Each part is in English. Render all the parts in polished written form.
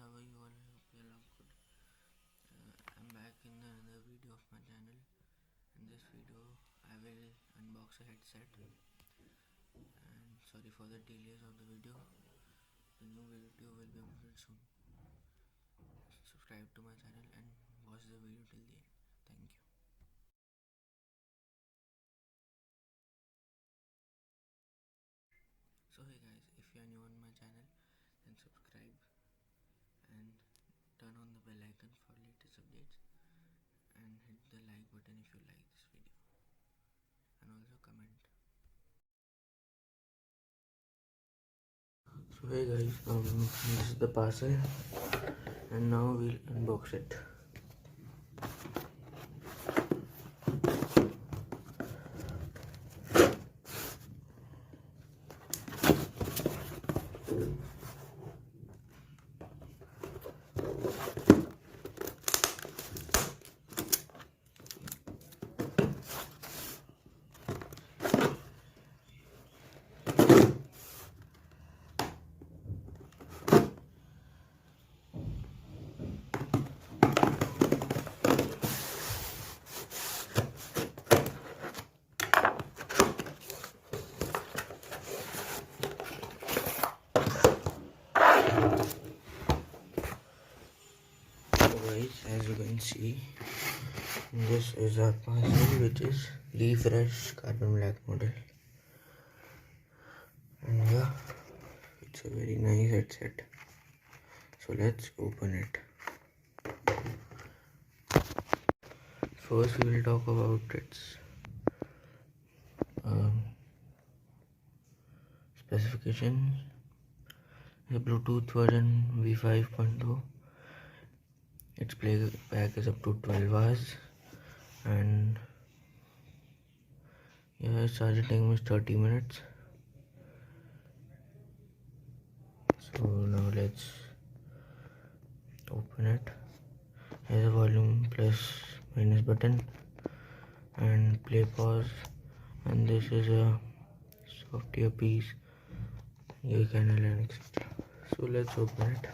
how are you all? I hope you all are good. I'm back in another video of my channel. In this video, I will unbox a headset. And sorry for the delays of the video. The new video will be uploaded soon. Subscribe to my channel and watch the video till the end. Thank you. So hey guys, if you are new on my channel, then subscribe and turn on the bell icon for latest updates, and hit the like button if you like this video, and also comment. So hey guys, this is the parcel, and now we'll unbox it. Guys, as you can see, this is our parcel, which is Leaf Rush Carbon Black model, and yeah, it's a very nice headset. So let's open it. First we will talk about its specifications. The Bluetooth version V5.0. Its playback is up to 12 hours, and yeah, its charging time is 30 minutes. So now let's open it. Has a volume plus minus button and play pause, and this is a soft earpiece, ear canal, and etc. So let's open it.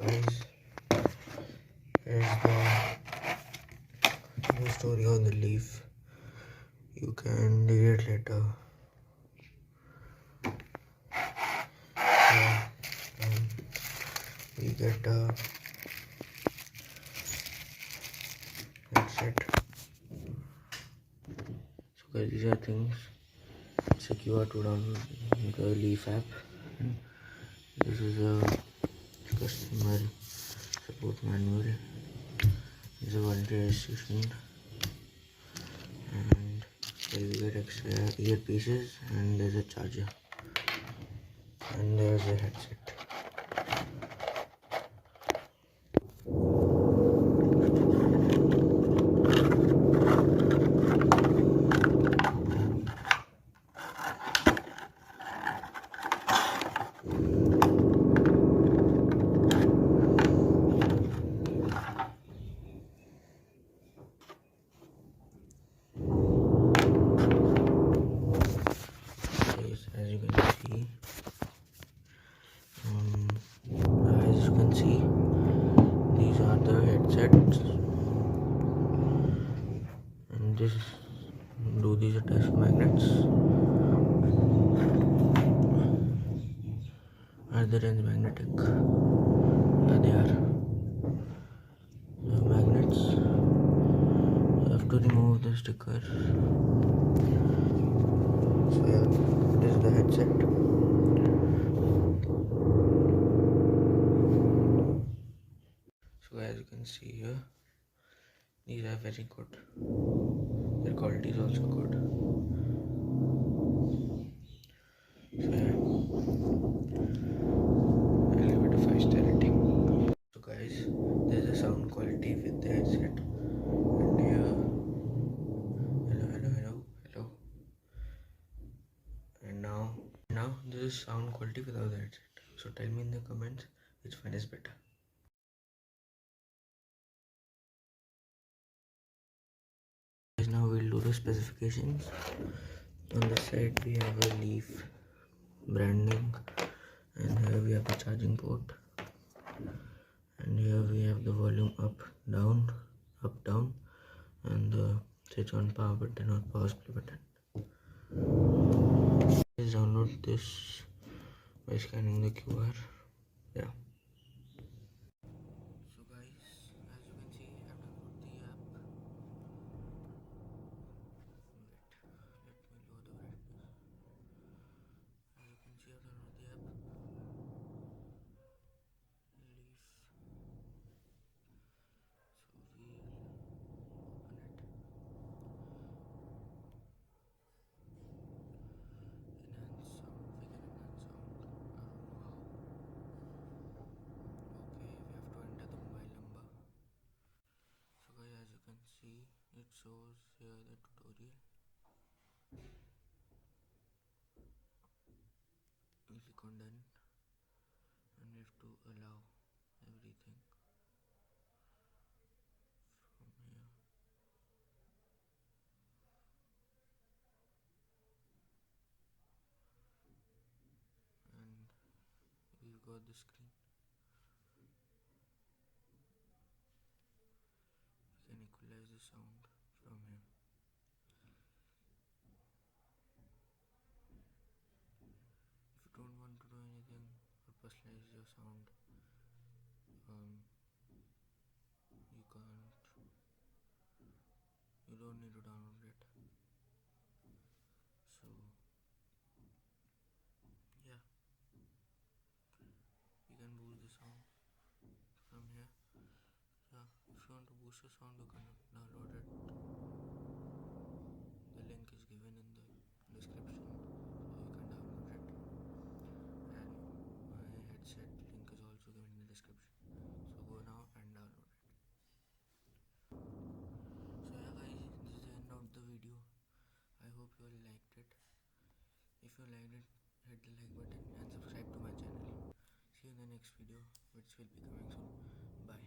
Guys, here's the story on the Leaf. You can read it later. We get a headset. So guys, these are things. It's a QR to download the Leaf app. This is a customer support manual. This is a warranty registration, and here we get extra earpieces, and there's a charger, and there's a headset. As you can see, these are the headsets, and these attach magnets. Are they magnetic? Yeah, they are. The magnets. You have to remove the sticker. So yeah, this is the headset. So as you can see here, these are very good. Their quality is also good. So yeah, I'll give it a 5-star rating. So guys, now this is sound quality without the headset. So tell me in the comments which one is better. Now we'll do the specifications. On the side we have a Leaf branding, and here we have the charging port, and here we have the volume up down, and the switch on power button or power supply button. Please download this by scanning the QR. Yeah. So guys, as you can see, I have downloaded the app. Wait, let me lower the brightness. As you can see, I have downloaded the app. Leaf. So we'll open it. Enhance sound. We can enhance sound. I don't know how. Okay, we have to enter the mobile number. So guys, as you can see, it shows here the tutorial. We click on done, and we have to allow everything from here. And we've got the screen. We can equalize the sound from here. If you don't want to do anything or personalize your sound, you don't need to download it. So yeah, you can boost the sound from here. Yeah, if you want to boost your sound, you can download it. The link is given in the description, so you can download it. And my headset link is also given in the description. So go now and download it. So yeah guys, this is the end of the video. I hope you all liked it. If you liked it, hit the like button and subscribe to my channel. See you in the next video, which will be coming soon. Bye.